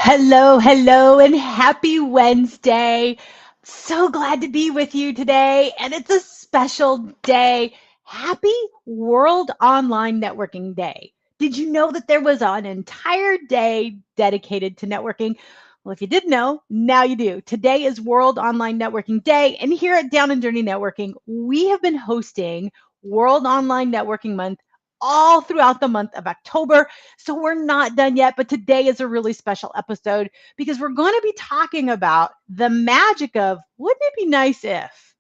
Hello, hello, and happy Wednesday. So glad to be with you today, and it's a special day. Happy World Online Networking Day. Did you know that there was an entire day dedicated to networking? Well, if you didn't know, now you do. Today is World Online Networking Day, and here at Down and Dirty Networking, we have been hosting World Online Networking Month all throughout the month of October. So we're not done yet, but today is a really special episode because we're going to be talking about the magic of wouldn't it be nice if?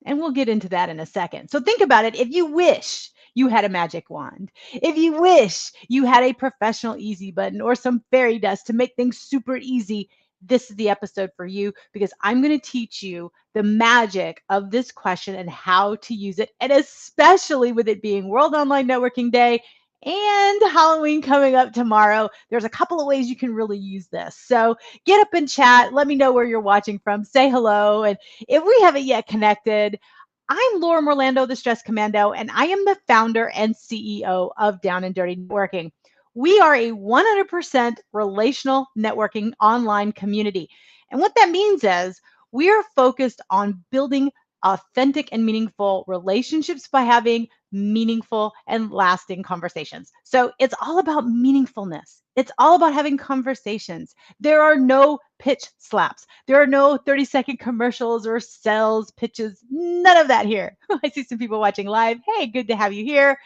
And we'll get into that in a second. So think about it. If you wish you had a magic wand, if you wish you had a professional easy button or some fairy dust to make things super easy, this is the episode for you because I'm going to teach you the magic of this question and how to use it. And especially with it being World Online Networking Day and Halloween coming up tomorrow, there's a couple of ways you can really use this. So get up and chat. Let me know where you're watching from. Say hello. And if we haven't yet connected, I'm Laura Morlando, the Stress Commando, and I am the founder and CEO of Down and Dirty Networking. We are a 100% relational networking online community. And what that means is we are focused on building authentic and meaningful relationships by having meaningful and lasting conversations. So it's all about meaningfulness. It's all about having conversations. There are no pitch slaps. There are no 30-second commercials or sales pitches. None of that here. I see some people watching live. Hey, good to have you here.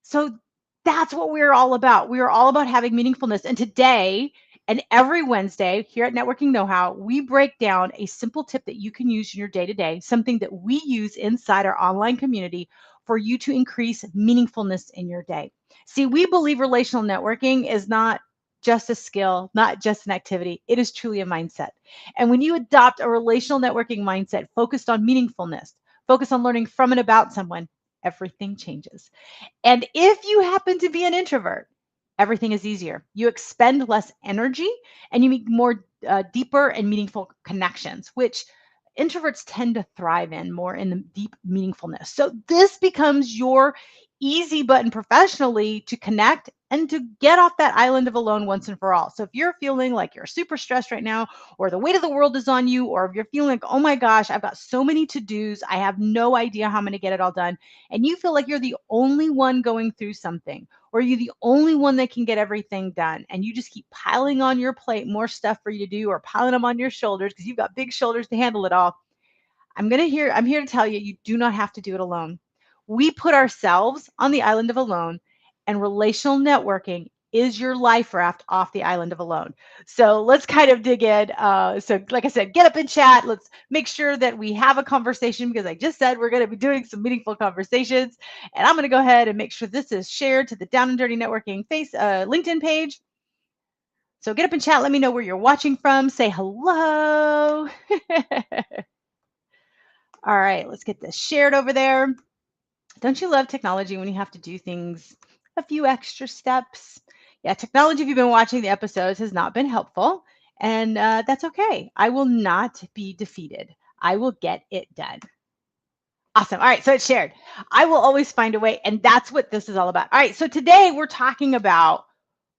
So that's what we're all about. We are all about having meaningfulness. And today and every Wednesday here at Networking Know How, we break down a simple tip that you can use in your day to day, something that we use inside our online community for you to increase meaningfulness in your day. See, we believe relational networking is not just a skill, not just an activity. It is truly a mindset. And when you adopt a relational networking mindset focused on meaningfulness, focused on learning from and about someone, everything changes. And if you happen to be an introvert, everything is easier. You expend less energy and you make more deeper and meaningful connections, which introverts tend to thrive in more in the deep meaningfulness. So this becomes your easy button professionally to connect and to get off that island of alone once and for all. So if you're feeling like you're super stressed right now, or the weight of the world is on you, or if you're feeling like, oh my gosh, I've got so many to dos, I have no idea how I'm going to get it all done, and you feel like you're the only one going through something, or you're the only one that can get everything done, and you just keep piling on your plate more stuff for you to do or piling them on your shoulders because you've got big shoulders to handle it all, I'm here to tell you, you do not have to do it alone. We put ourselves on the island of alone, and relational networking is your life raft off the island of alone. So let's kind of dig in. So, like I said, get up and chat. Let's make sure that we have a conversation because I just said we're going to be doing some meaningful conversations. And I'm going to go ahead and make sure this is shared to the Down and Dirty Networking LinkedIn page. So get up and chat. Let me know where you're watching from. Say hello. All right, let's get this shared over there. Don't you love technology when you have to do things a few extra steps? Yeah, technology, if you've been watching the episodes, has not been helpful. And that's okay. I will not be defeated. I will get it done. Awesome. All right, so it's shared. I will always find a way. And that's what this is all about. All right, so today we're talking about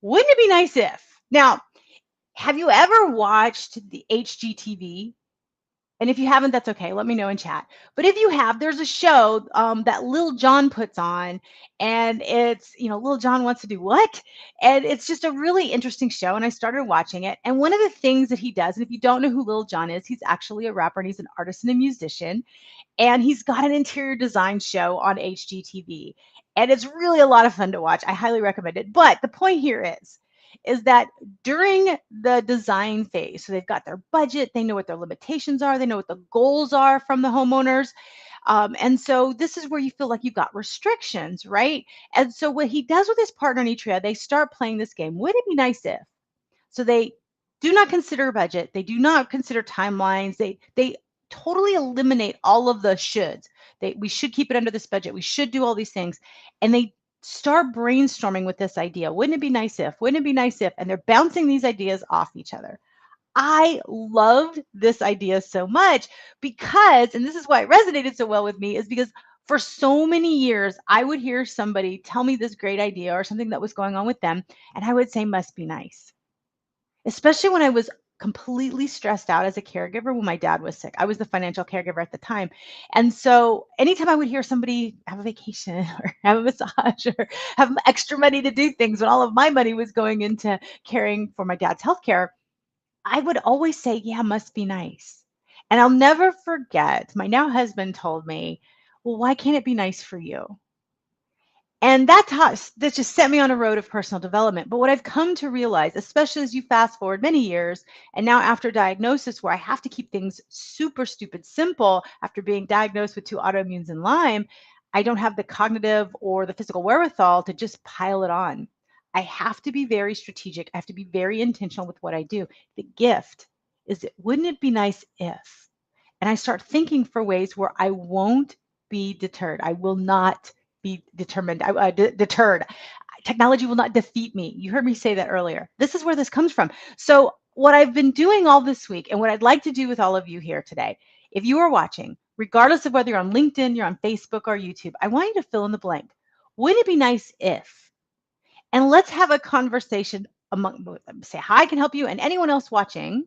wouldn't it be nice if? Now, have you ever watched the HGTV? And if you haven't, that's okay. Let me know in chat. But if you have, there's a show that Lil Jon puts on, and it's, Lil Jon wants to do what? And it's just a really interesting show. And I started watching it. And one of the things that he does, and if you don't know who Lil Jon is, he's actually a rapper and he's an artist and a musician. And he's got an interior design show on HGTV. And it's really a lot of fun to watch. I highly recommend it. But the point here is that during the design phase, so they've got their budget, they know what their limitations are, they know what the goals are from the homeowners. And so this is where you feel like you've got restrictions, right? And so what he does with his partner Nitria, they start playing this game. Would it be nice if? So they do not consider budget. They do not consider timelines. They totally eliminate all of the shoulds. We should keep it under this budget. We should do all these things. And they start brainstorming with this idea. Wouldn't it be nice if? Wouldn't it be nice if? And they're bouncing these ideas off each other. I loved this idea so much because, and this is why it resonated so well with me, is because for so many years, I would hear somebody tell me this great idea or something that was going on with them, and I would say, must be nice. especially when I was completely stressed out as a caregiver when my dad was sick. I was the financial caregiver at the time. And so anytime I would hear somebody have a vacation or have a massage or have extra money to do things when all of my money was going into caring for my dad's healthcare, I would always say, yeah, must be nice. And I'll never forget, my now husband told me, well, why can't it be nice for you? And that just set me on a road of personal development. But what I've come to realize, especially as you fast forward many years, and now after diagnosis, where I have to keep things super stupid simple after being diagnosed with two autoimmunes and Lyme, I don't have the cognitive or the physical wherewithal to just pile it on. I have to be very strategic. I have to be very intentional with what I do. The gift is that wouldn't it be nice if? And I start thinking for ways where I won't be deterred. I will not be deterred. Technology will not defeat me. You heard me say that earlier. This is where this comes from. So, what I've been doing all this week, and what I'd like to do with all of you here today, if you are watching, regardless of whether you're on LinkedIn, you're on Facebook, or YouTube, I want you to fill in the blank. Wouldn't it be nice if? And let's have a conversation among say hi, I can help you, and anyone else watching,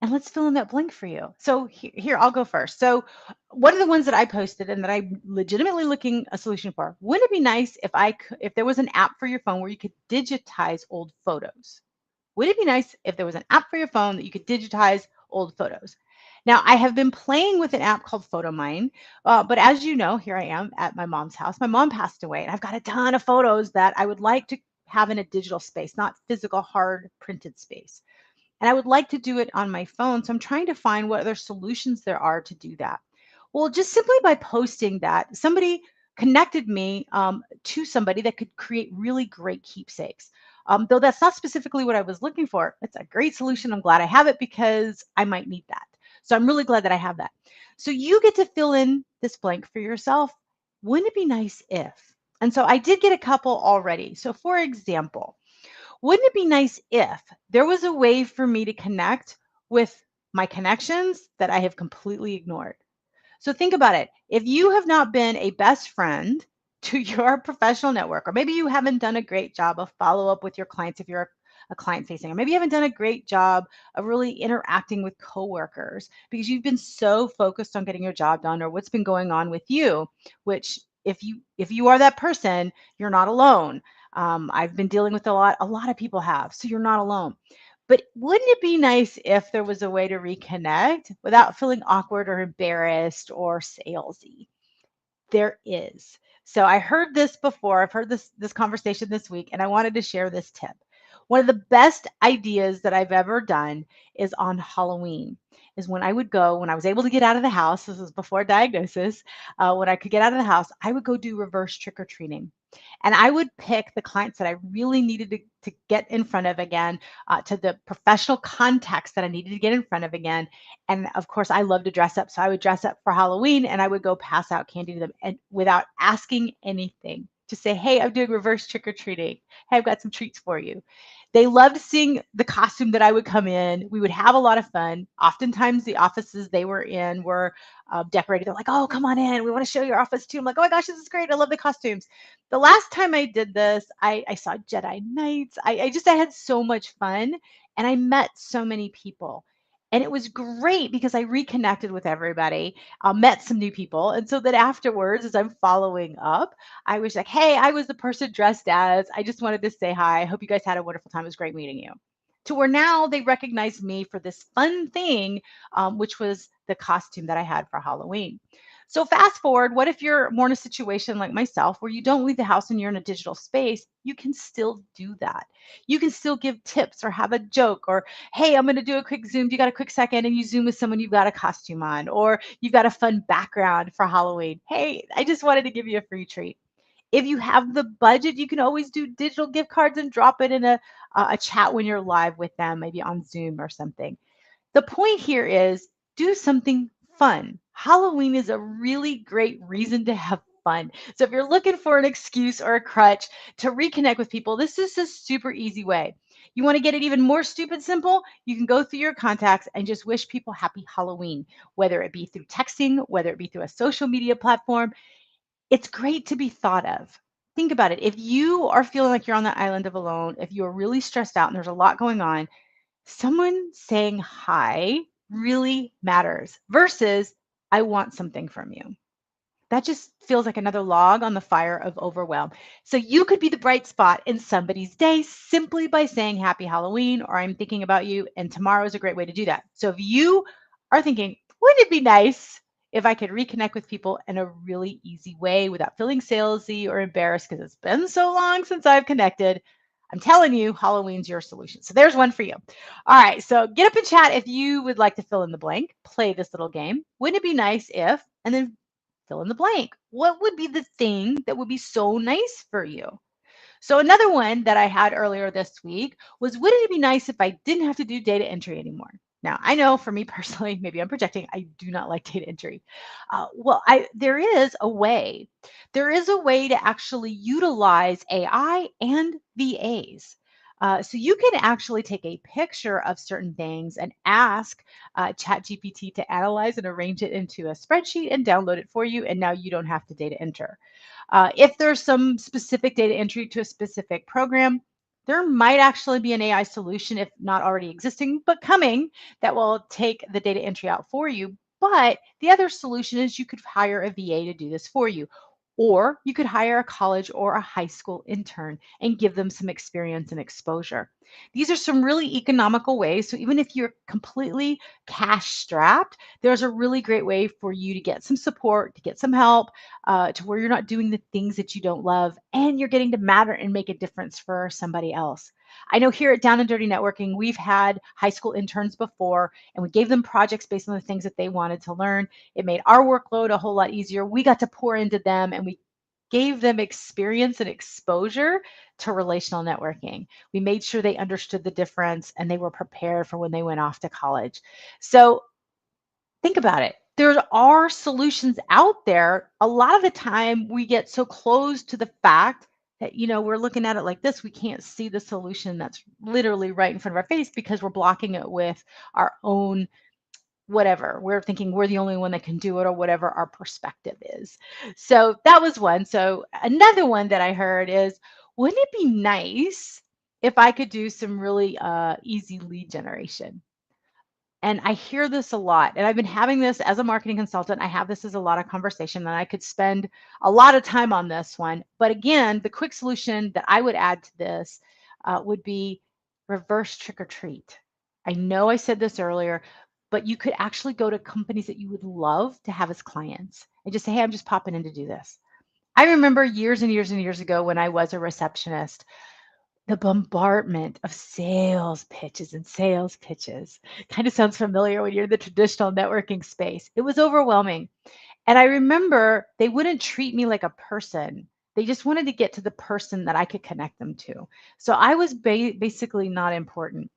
and let's fill in that blank for you. So here, I'll go first. So one of the ones that I posted and that I'm legitimately looking a solution for, wouldn't it be nice if if there was an app for your phone where you could digitize old photos? Would it be nice if there was an app for your phone that you could digitize old photos? Now, I have been playing with an app called PhotoMine, but as you know, here I am at my mom's house. My mom passed away, and I've got a ton of photos that I would like to have in a digital space, not physical, hard printed space. And I would like to do it on my phone. So I'm trying to find what other solutions there are to do that. Well, just simply by posting that, somebody connected me to somebody that could create really great keepsakes. Though that's not specifically what I was looking for. It's a great solution. I'm glad I have it because I might need that. So I'm really glad that I have that. So you get to fill in this blank for yourself. Wouldn't it be nice if? And so I did get a couple already. So for example, wouldn't it be nice if there was a way for me to connect with my connections that I have completely ignored? So think about it. If you have not been a best friend to your professional network, or maybe you haven't done a great job of follow up with your clients if you're a client facing, or maybe you haven't done a great job of really interacting with coworkers because you've been so focused on getting your job done or what's been going on with you, which if you are that person, you're not alone. I've been dealing with a lot of people have, so you're not alone. But wouldn't it be nice if there was a way to reconnect without feeling awkward or embarrassed or salesy? There is. So I heard this before. I've heard this conversation this week, and I wanted to share this tip. One of the best ideas that I've ever done is on Halloween. Is when I would go when I was able to get out of the house. This was before diagnosis. When I could get out of the house, I would go do reverse trick or treating, and I would pick the clients that I really needed to get in front of again, to the professional contacts that I needed to get in front of again, and of course, I love to dress up. So I would dress up for Halloween and I would go pass out candy to them and without asking anything. Just say, hey, I'm doing reverse trick or treating. Hey, I've got some treats for you. They loved seeing the costume that I would come in. We would have a lot of fun. Oftentimes, the offices they were in were decorated. They're like, oh, come on in. We want to show your office too. I'm like, oh my gosh, this is great. I love the costumes. The last time I did this, I saw Jedi Knights. I had so much fun and I met so many people. And it was great because I reconnected with everybody, met some new people. And so that afterwards, as I'm following up, I was like, hey, I was the person dressed as. I just wanted to say hi. I hope you guys had a wonderful time. It was great meeting you. To where now they recognize me for this fun thing, which was the costume that I had for Halloween. So fast forward, what if you're more in a situation like myself where you don't leave the house and you're in a digital space? You can still do that. You can still give tips or have a joke or, hey, I'm going to do a quick Zoom. Do you got a quick second? And you Zoom with someone you've got a costume on, or you've got a fun background for Halloween. Hey, I just wanted to give you a free treat. If you have the budget, you can always do digital gift cards and drop it in a chat when you're live with them, maybe on Zoom or something. The point here is do something fun. Halloween is a really great reason to have fun. So if you're looking for an excuse or a crutch to reconnect with people, this is a super easy way. You want to get it even more stupid simple? You can go through your contacts and just wish people happy Halloween, whether it be through texting, whether it be through a social media platform. It's great to be thought of. think about it. If you are feeling like you're on the island of alone, if you're really stressed out and there's a lot going on, someone saying hi really matters versus I want something from you. That just feels like another log on the fire of overwhelm. So you could be the bright spot in somebody's day simply by saying happy Halloween or I'm thinking about you. And tomorrow is a great way to do that. So if you are thinking, wouldn't it be nice if I could reconnect with people in a really easy way without feeling salesy or embarrassed because it's been so long since I've connected? I'm telling you, Halloween's your solution. So there's one for you. All right. So get up and chat if you would like to fill in the blank, play this little game. Wouldn't it be nice if, and then fill in the blank. What would be the thing that would be so nice for you? So another one that I had earlier this week was, wouldn't it be nice if I didn't have to do data entry anymore? Now, I know for me personally, maybe I'm projecting, I do not like data entry. There is a way. There is a way to actually utilize AI and VAs. So you can actually take a picture of certain things and ask ChatGPT to analyze and arrange it into a spreadsheet and download it for you. And now you don't have to data enter. If there's some specific data entry to a specific program, there might actually be an AI solution, if not already existing, but coming, that will take the data entry out for you. But the other solution is you could hire a VA to do this for you. Or you could hire a college or a high school intern and give them some experience and exposure. These are some really economical ways. So even if you're completely cash strapped, there's a really great way for you to get some support, to get some help, to where you're not doing the things that you don't love and you're getting to matter and make a difference for somebody else. I know here at Down and Dirty Networking, we've had high school interns before and we gave them projects based on the things that they wanted to learn. It made our workload a whole lot easier. We got to pour into them and we gave them experience and exposure to relational networking. We made sure they understood the difference and they were prepared for when they went off to college. So think about it. There are solutions out there. A lot of the time we get so close to the fact that, we're looking at it like this. We can't see the solution that's literally right in front of our face because we're blocking it with our own whatever. We're thinking we're the only one that can do it or whatever our perspective is. So that was one. So another one that I heard is, wouldn't it be nice if I could do some really easy lead generation? And I hear this a lot. And I've been having this as a marketing consultant. I have this as a lot of conversation, and I could spend a lot of time on this one. But again, the quick solution that I would add to this would be reverse trick or treat. I know I said this earlier, but you could actually go to companies that you would love to have as clients and just say, hey, I'm just popping in to do this. I remember years and years and years ago when I was a receptionist, the bombardment of sales pitches and sales pitches kind of sounds familiar when you're in the traditional networking space. It was overwhelming. And I remember they wouldn't treat me like a person. They just wanted to get to the person that I could connect them to. So I was basically not important.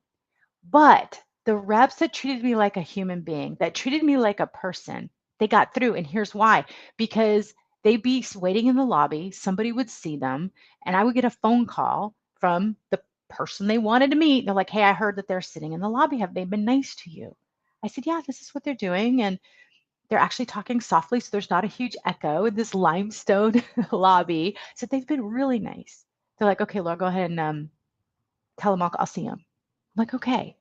But the reps that treated me like a human being, that treated me like a person, they got through. And here's why: because they'd be waiting in the lobby, somebody would see them, and I would get a phone call from the person they wanted to meet. They're like, hey, I heard that they're sitting in the lobby. Have they been nice to you? I said, yeah, this is what they're doing. And they're actually talking softly, so there's not a huge echo in this limestone lobby. So they've been really nice. They're like, okay, Laura, go ahead and tell them I'll see them. I'm like, okay.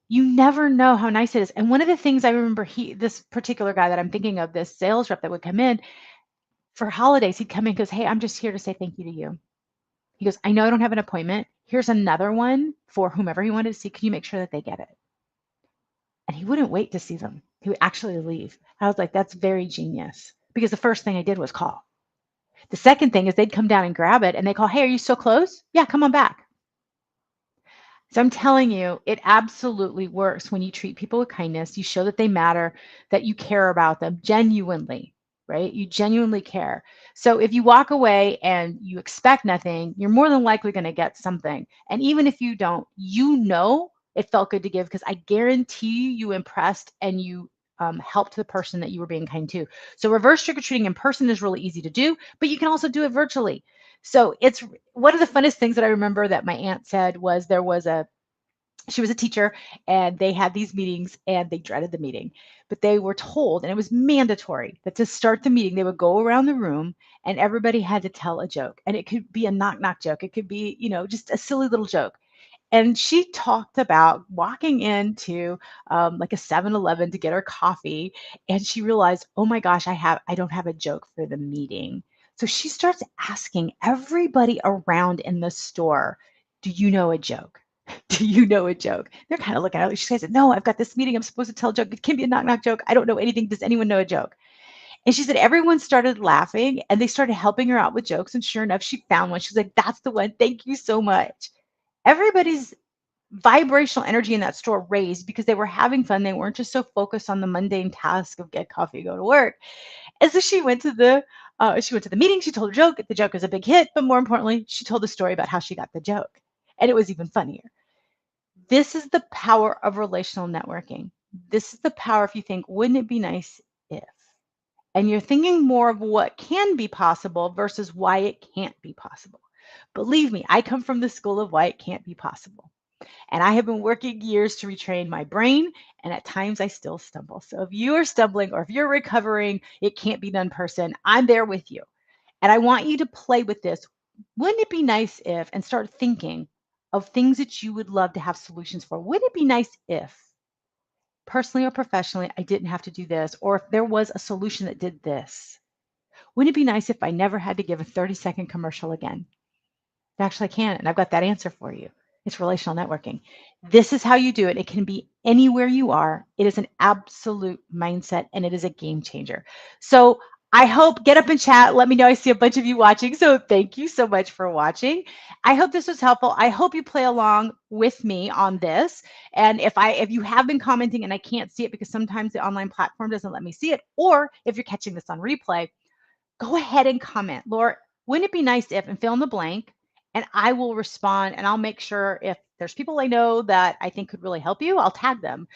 You never know how nice it is. And one of the things I remember, this particular guy that I'm thinking of, this sales rep that would come in for holidays, he'd come in and goes, hey, I'm just here to say thank you to you. He goes, I know I don't have an appointment. Here's another one for whomever he wanted to see. Can you make sure that they get it? And he wouldn't wait to see them. He would actually leave. I was like, that's very genius, because the first thing I did was call. The second thing is they'd come down and grab it and they call, hey, are you still close? Yeah, come on back. So I'm telling you, it absolutely works when you treat people with kindness. You show that they matter, that you care about them genuinely, right? You genuinely care. So if you walk away and you expect nothing, you're more than likely going to get something. And even if you don't, it felt good to give, because I guarantee you impressed and you helped the person that you were being kind to. So reverse trick-or-treating in person is really easy to do, but you can also do it virtually. So it's one of the funnest things that I remember that my aunt said was, there was a She was a teacher, and they had these meetings and they dreaded the meeting. But they were told, and it was mandatory, that to start the meeting, they would go around the room and everybody had to tell a joke. And it could be a knock knock joke. It could be, just a silly little joke. And she talked about walking into like a 7-Eleven to get her coffee, and she realized, oh my gosh, I don't have a joke for the meeting. So she starts asking everybody around in the store, do you know a joke? Do you know a joke? They're kind of looking at her. She says, no, I've got this meeting. I'm supposed to tell a joke. It can be a knock knock joke. I don't know anything. Does anyone know a joke? And she said everyone started laughing and they started helping her out with jokes. And sure enough, she found one. She's like, that's the one. Thank you so much. Everybody's vibrational energy in that store raised because they were having fun. They weren't just so focused on the mundane task of get coffee, go to work. And so she went to the meeting. She told her joke. The joke was a big hit, but more importantly, she told the story about how she got the joke, and it was even funnier. This is the power of relational networking. This is the power if you think, wouldn't it be nice if? And you're thinking more of what can be possible versus why it can't be possible. Believe me, I come from the school of why it can't be possible. And I have been working years to retrain my brain, and at times I still stumble. So if you are stumbling or if you're recovering, it can't be done person, I'm there with you. And I want you to play with this. Wouldn't it be nice if, and start thinking of things that you would love to have solutions for? Wouldn't it be nice if, personally or professionally, I didn't have to do this, or if there was a solution that did this? Wouldn't it be nice if I never had to give a 30-second commercial again? Actually, I can, and I've got that answer for you. It's relational networking. This is how you do it. It can be anywhere you are. It is an absolute mindset, and it is a game changer. So I hope, get up and chat. Let me know. I see a bunch of you watching. So thank you so much for watching. I hope this was helpful. I hope you play along with me on this. And if you have been commenting and I can't see it because sometimes the online platform doesn't let me see it, or if you're catching this on replay, go ahead and comment. Laura, wouldn't it be nice if, and fill in the blank, and I will respond and I'll make sure if there's people I know that I think could really help you, I'll tag them.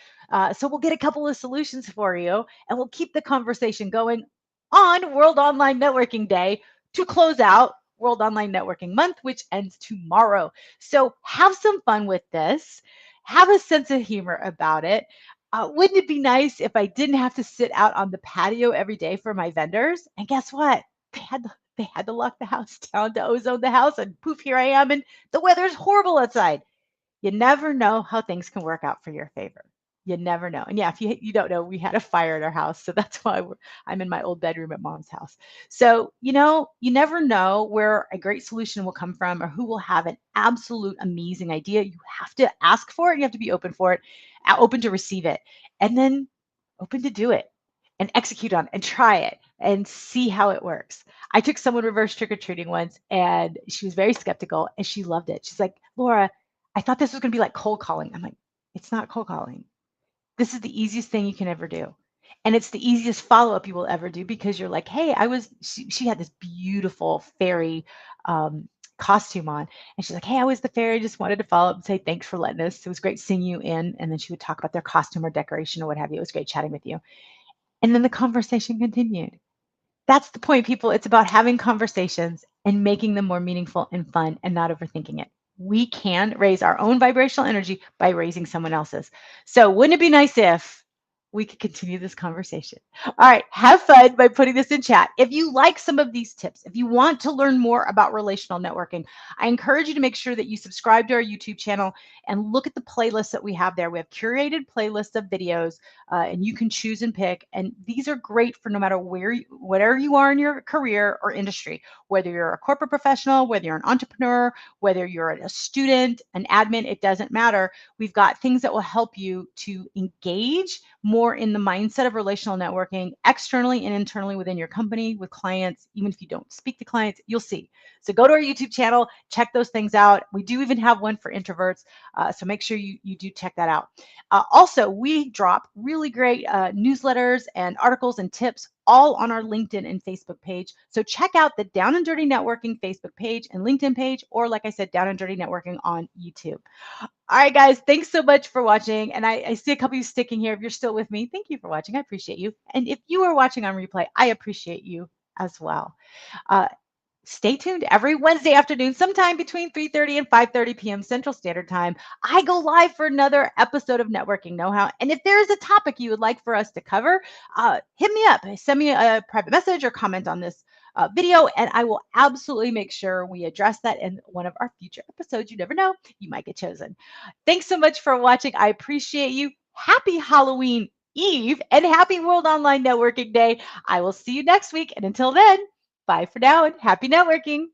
So we'll get a couple of solutions for you and we'll keep the conversation going on World Online Networking Day to close out World Online Networking Month, which ends tomorrow. So have some fun with this. Have a sense of humor about it. Wouldn't it be nice if I didn't have to sit out on the patio every day for my vendors? And guess what? They had to lock the house down to ozone the house, and poof, here I am, and the weather's horrible outside. You never know how things can work out for your favor. You never know. And yeah, if you don't know, we had a fire at our house, so that's why I'm in my old bedroom at mom's house. So you never know where a great solution will come from or who will have an absolute amazing idea. You have to ask for it. You have to be open for it, open to receive it, and then open to do it and execute on it and try it and see how it works. I took someone reverse trick or treating once, and she was very skeptical, and she loved it. She's like, Laura, I thought this was going to be like cold calling. I'm like, it's not cold calling. This is the easiest thing you can ever do. And it's the easiest follow up you will ever do because you're like, hey, she had this beautiful fairy costume on. And she's like, hey, I was the fairy. Just wanted to follow up and say thanks for letting us. It was great seeing you in. And then she would talk about their costume or decoration or what have you. It was great chatting with you. And then the conversation continued. That's the point, people. It's about having conversations and making them more meaningful and fun and not overthinking it. We can raise our own vibrational energy by raising someone else's. So wouldn't it be nice if we could continue this conversation? All right, have fun by putting this in chat. If you like some of these tips, if you want to learn more about relational networking, I encourage you to make sure that you subscribe to our YouTube channel and look at the playlists that we have there. We have curated playlists of videos, and you can choose and pick. And these are great for no matter whatever you are in your career or industry, whether you're a corporate professional, whether you're an entrepreneur, whether you're a student, an admin, it doesn't matter. We've got things that will help you to engage more in the mindset of relational networking externally and internally within your company with clients. Even if you don't speak to clients, you'll see. So go to our YouTube channel, check those things out. We do even have one for introverts. So make sure you do check that out. Also, we drop really great newsletters and articles and tips all on our LinkedIn and Facebook page. So check out the Down and Dirty Networking Facebook page and LinkedIn page, or like I said, Down and Dirty Networking on YouTube. All right, guys, thanks so much for watching. And I see a couple of you sticking here. If you're still with me, thank you for watching. I appreciate you. And if you are watching on replay, I appreciate you as well. Uh, Stay tuned every Wednesday afternoon, sometime between 3:30 and 5:30 p.m. Central Standard Time. I go live for another episode of Networking Know-How. And if there is a topic you would like for us to cover, hit me up. Send me a private message or comment on this video, and I will absolutely make sure we address that in one of our future episodes. You never know, you might get chosen. Thanks so much for watching. I appreciate you. Happy Halloween Eve and happy World Online Networking Day. I will see you next week. And until then, bye for now and happy networking.